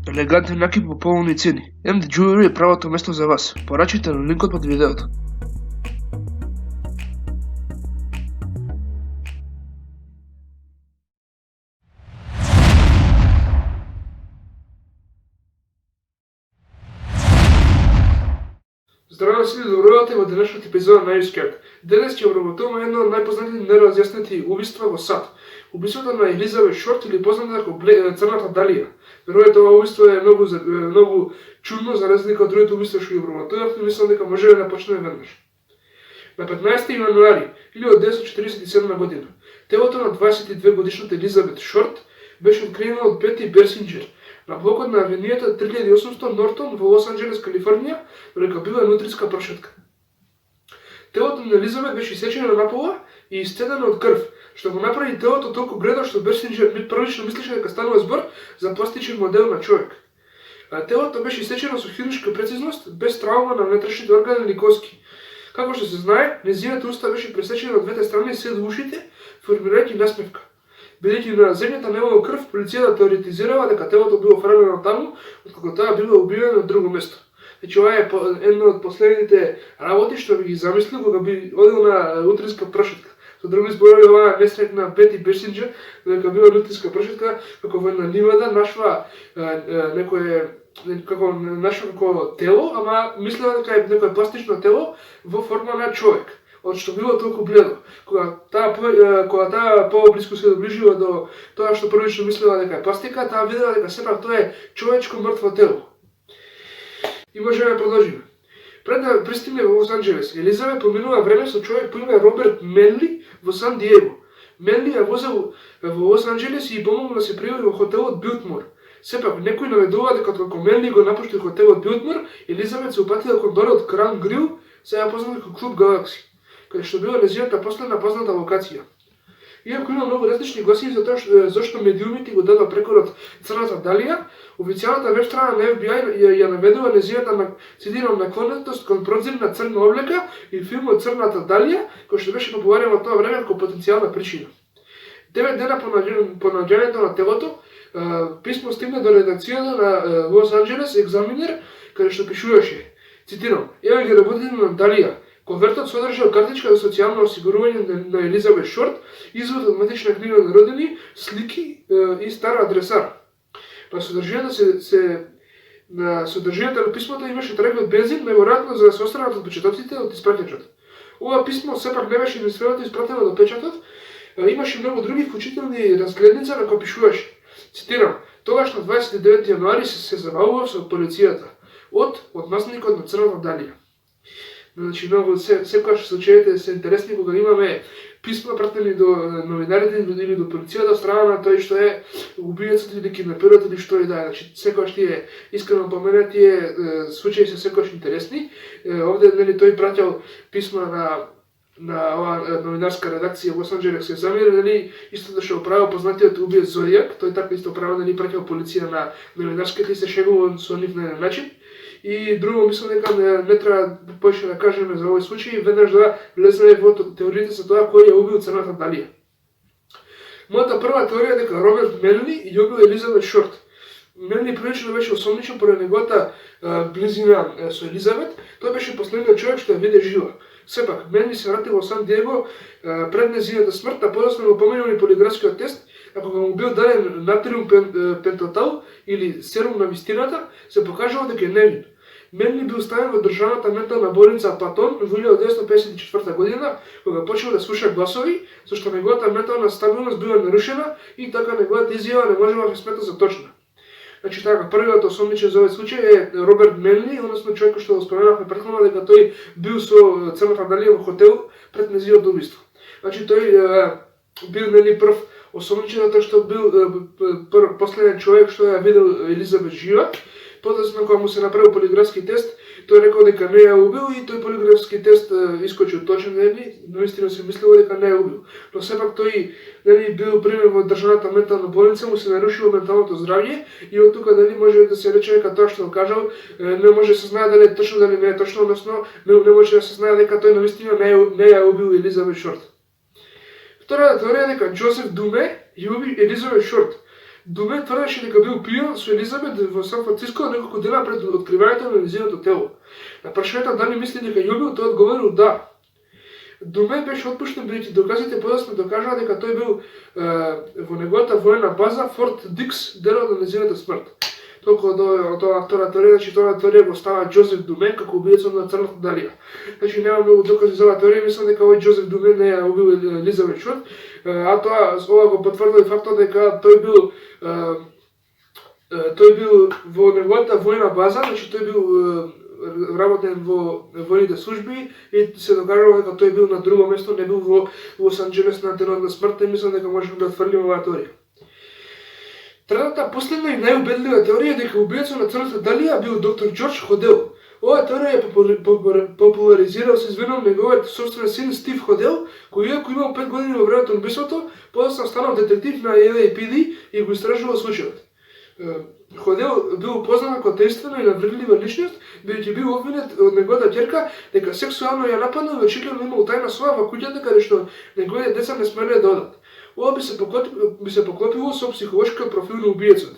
Елегантен накид по поволни цени. MD Jewelry е правото место за вас. Порачите на линкот под видеото. Здраво сви, добровате во денешната епизода на Newscat. Денес ќе обработуваме едно од најпознатите неразјаснети убиства во САД. Убиството на Елизабет Шорт или позната како Црната Далија. Веројатно ова убиство е многу чудно за разлика од другите убиства што ги обработувавме, мислам дека може да почнеме веднаш. На 15 јануари 1947 година, телото на 22 годишната Елизабет Шорт беше откриено од Пети Берсинџер на блокот на авенијата 3800 Нортон во Лос Анџелес, Калифорнија, дека била нутринска прошетка. Телото на Елизабет беше исечено напола и исцедено од крв, што го направи телото толку бледо што Берсинџер првично мислеше дека станува збор за пластичен модел на човек. Телото беше исечено со хируршка прецизност, без травма на внатрешните органи или коски. Како што се знае, нејзината уста беше пресечена од двете страни се до ушите, формирајќи насмевка. Бидејќи на земјата немало крв, полицијата теоретизирала дека телото било фрлено таму, откако таа била убиена на друго место. Значи ова е едно од последните работи што би ги замислил кога би одил на утринска прошетка. Со други зборови, оваа несретна Пети Берсинџер, дека била утринска прошетка, како во една ливада нашва како тело, ама мислела дека е некое пластично тело во форма на човек, од што било толку бледо. Кога таа поблиску се доближила до тоа што првично мислела дека е пластика, таа видела дека сепак тоа е човечко мртво тело. И можеме да продолжиме. Пред да пристигне во Лос Анџелес, Елизабет поминува време со човек по име Роберт Менли во Сан Диего. Менли ја возел во Лос Анџелес и помогна да се пријави во хотелот Билтмор. Сепак, некој наведува дека како Менли го напушти хотелот Билтмор, Елизабет се упатила кон барот Кран Грил, сега познат како Клуб Галакси, каде што била нејзината последна позната локација. Иако има многу различни гласини за тоа зошто медиумите го дадоа прекорот Црната Далија, официјалната веб страна на FBI ја наведува нејзината цитирам наклонетост кон прозирна црна облека и филмот Црната Далија, кој што беше популарен во тоа време како потенцијална причина. 9 дена по наоѓањето на телото, писмо стигна до редакцијата на Лос Анџелес Екзаминер, каде што пишуваше, цитирам, еве ги работите на Далија. Конвертот содржал картичка за социјално осигурување на Елизабет Шорт, извод од матична книга на родени, слики и стар адресар. На содржината на писмото имаше трак од бензин, најверојатно за да се остранат отпечатоците од испратачот. Ова писмо сепак не беше единственото испратено до печатот, имаше многу други, вклучителни разгледница на кој пишуваше. Цитирам, тогаш на 29 јануари се забавував со полицијата од насникот на Црната Далија. Значи, многу секогаш случаите се интересни кога имаме писма пратени до новинарите или до полицијата страна на тој што е убиецот или киднаперот или што и да е. Значи, секогаш тие искрено поменати случаи се секогаш интересни. Овде тој пратил писма на оваа новинарска редакција во Лос Анџелес Екзаминер, истото што правил познатиот убиец Зодијак, тој така исто правил пратил полиција на новинарските и се шегувал со нив на еден начин. И друго мислам дека не треба повеќе да кажеме за овој случај, веднаш да влеземе во теориите за тоа кој ја убил Црната Далија. Мојата прва теорија е дека Роберт Менли ја убил Елизабет Шорт. Менли прилично беше осомничен поради неговата близина со Елизабет, тој беше последниот човек што ја виде жива. Сепак, Менли се врати во Сан Диего пред нејзината смрт, а подоцна го поминал и полиграфскиот тест, ако му бил даден натриум пентатал или серум на вистината, се покажало дека е невин. Менли бил ставен во државната ментална болница Патон во 1954 година, кога почнал да слуша гласови, зашто неговата ментална стабилност била нарушена и така неговата изјава не можела да се смета за точна. Значи така, првиот осомничен за овој случај е Роберт Менли, односно човекот што го споменавме претходно дека тој бил со Црната Далија во хотел пред нејзиното убиство. Значи тој бил прв осомничен затоа што бил последен човек што ја видел Елизабет жива. Подоцна кога му се направил полиграфски тест, тој рекол дека не ја убил и тој полиграфски тест искочил точен, наистина се мислело дека не ја убил. Но сепак тој бил пример во државната ментална болница, му се нарушило менталното здравје и од тука може да се рече дека тоа што го кажал не може да се знае дали е точно дали не е точно, односно не може да се знае дека тој наистина не ја убил Елизабет Шорт. Втората теорија е дека Джозеф Думе ја уби Елизабет Шорт. Думе тврдеше дека бил пијан со Елизабет во Сан Франциско неколку дена пред откривањето на нејзиното тело. На прашањето дали мисли дека ја убил, тој одговорил да. Думе беше отпуштен бидејќи доказите подоцна докажаа дека тој бил во неговата воена база Форт Дикс денот на нејзината смрт. Толку од тоа втора теорија, значи тоа теорија го става Џозеф Думе како убиецот на црната Далија. Значи нема многу докази за оваа теорија, мислам дека овој Џозеф Думе не ја убил Елизабет Шут, а ова го потврдува фактот дека тој бил во неговата воена база, значи тој бил работен во војните служби и се докажува дека тој бил на друго место, не бил во Лос Анџелес на денот на смртта, и мислам дека можеме да отфрлиме оваа теорија. Третата, последна и најубедлива теорија е дека убиецот на црната Далија бил доктор Џорџ Ходел. Оваа теорија ја популаризирал со извинувам неговиот собствен син Стив Ходел, кој иако имал 5 години во времето на убиството, подоцна станал детектив на LAPD и го истражувал случајот. Ходел бил познат како таинствена и навредлива личност, бидејќи бил обвинет од неговата ќерка дека сексуално ја нападнал и очигледно имал тајна соба во куќата каде што неговите деца не смеле да одат. Ова би се поклопило со психолошкиот профил на убиецот.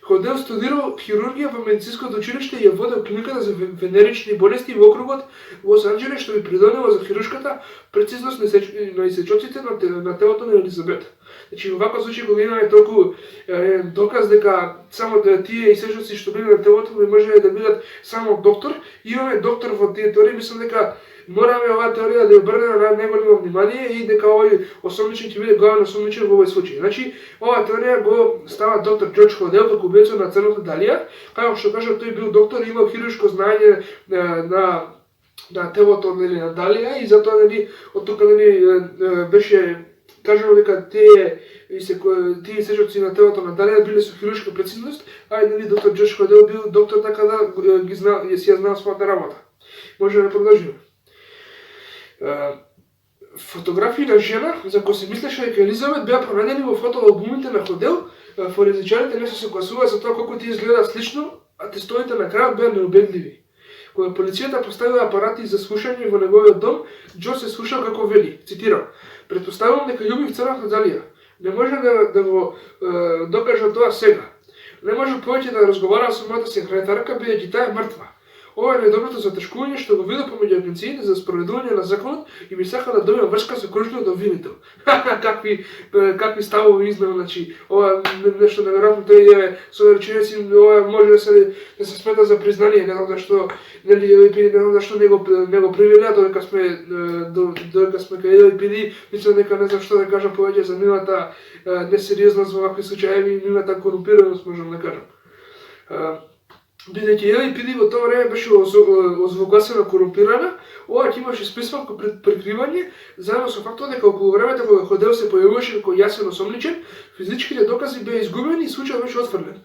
Ходел студирал хирургија во медицинското училиште и ја водел клиниката за венерични болести во округот во Лос Анџелес, што би придонело за хируршката прецизност на исечоците на телото на Елизабет. Значи, во ваков случај кога имаме толку доказ дека само тие исечоци што биле на телото би можеле да бидат само доктор, имаме доктор во тие теории, мислам дека мораме оваа теорија да ја обрнеме на најголемо внимание и дека овој осомничен ќе биде главен осомничен во овој случај. Значи, оваа теорија го става доктор Џорџ Ходел како убиецот на црната Далија, како што кажа тој бил доктор и имал хируршко знаење на телото на Далија и затоа од тука беше кажано дека тие исечоци на телото на Далија биле со хируршка прецизност, а и доктор Џорџ Ходел бил доктор така да ги знал, ја знал својата работа. Можеме да продолжиме. Фотографии на жена за кои се мислеше дека Елизабет беа пронајдени во фотоалбумите на Ходел, форензичарите не се согласуваа за тоа колку тие изгледаат слично, а тестовите на крајот беа неубедливи. Кога полицијата поставила апарати за слушање во неговиот дом, Џо се слушал како вели, цитирам: "Претпоставувам дека љубив црната Далија. Не може да го докажа тоа сега. Не може повеќе да разговарам со мојата секретарка бидејќи таа е мртва. Ова е најдоброто затешкување што го видов помеѓу агенциите за спроведување на законот и би сакал да добиам врска со кружниот обвинител." какви ставови изнева, значи, ова нешто неверојатно, тој е со реченици, ова може да се смета за признание, не знам зашто, не знам зашто не го привилеа додека сме кај LAPD, мислам дека не знам што да кажам повеќе за нивната несериозност во вакви случаи и нивната корумпираност, можам да кажам. Бидејќи LAPD во тоа време беше озвогласена корумпирана, ова ќе имаше смисла како прикривање, заедно со фактот дека околу времето кога Ходел се појавуваше како јасен осомничен, физичките докази беа изгубени и случајот беше отфрлен.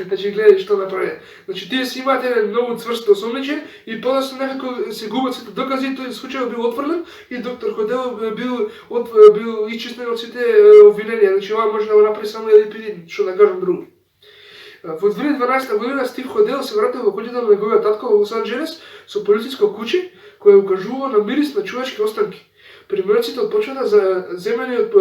Значи, гледај што направи. Значи, тие си имаат еден многу цврст осомничен и подоцна некако се губат сите докази, тој случајот бил отфрлен и доктор Ходел бил исчистен од сите обвиненија. Значи, ова може да го направи само LAPD, што да кажам друго. Во 2012 година Стив Ходел се вратил во куќата на неговиот татко во Лос Анџелес со полициско куче кое укажувало на мирис на човечки останки. Примерците од почета за земени од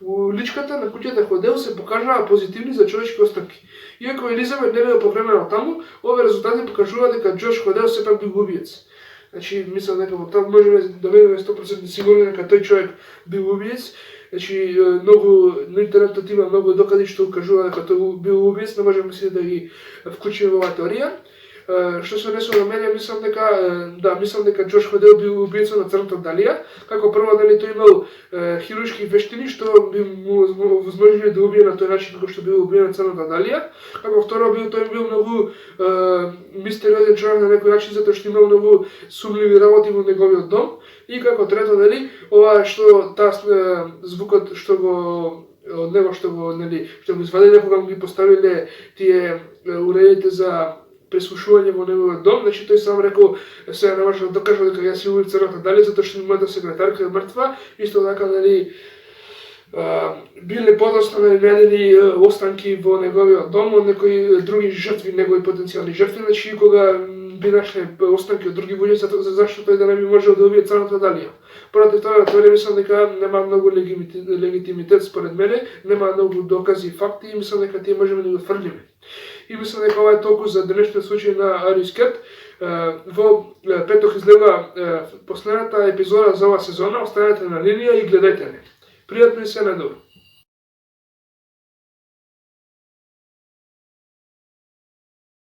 уличката на куќата Ходел се покажаа позитивни за човечки останки. Иако Елизабет не била повремено таму, овие резултати покажуваат дека Џорџ Ходел сепак бил убиец. Значи, мислам дека во тоа можеме да бидеме 100% сигурни дека тој човек бил убиец. Значи, многу на интернетот има многу докази што укажува дека тој бил убиец, не можеме си да ги вклучиме во оваа теорија. Што се однесува на мене, мислам дека Џорџ Ходел бил убиецот на црната Далија. Како прво, тој имал хируршки вештини што би му возможили да убие на тој начин како што бил убиен на црната Далија. Како второ, тој бил многу мистериозен човек на некој начин затоа што имал многу сумливи работи во неговиот дом. И како трето, ова што звукот што го од него што го извадиле кога ги поставиле тие уредите за преслушување во неговиот дом, значи тој сам рекол сега не може да докаже дека јас си убив црната Далија затоа што мојата секретарка е мртва, исто така биле подоцна најдени останки во неговиот дом од некои други жртви, негови потенцијални жртви, значи кога би нашле останки од други луѓе, зашто тој да не би можел да убие црната Далија. Против тоа теорија мислам дека нема многу легитимитет според мене, нема многу докази и факти и мислам дека тие можеме да го тврдиме. И мислам дека ова е толку за денешниот случај на Арис Кет. Во петок излега последната епизода за оваа сезона, останете на линија и гледајте не. Пријатно и се најдобро.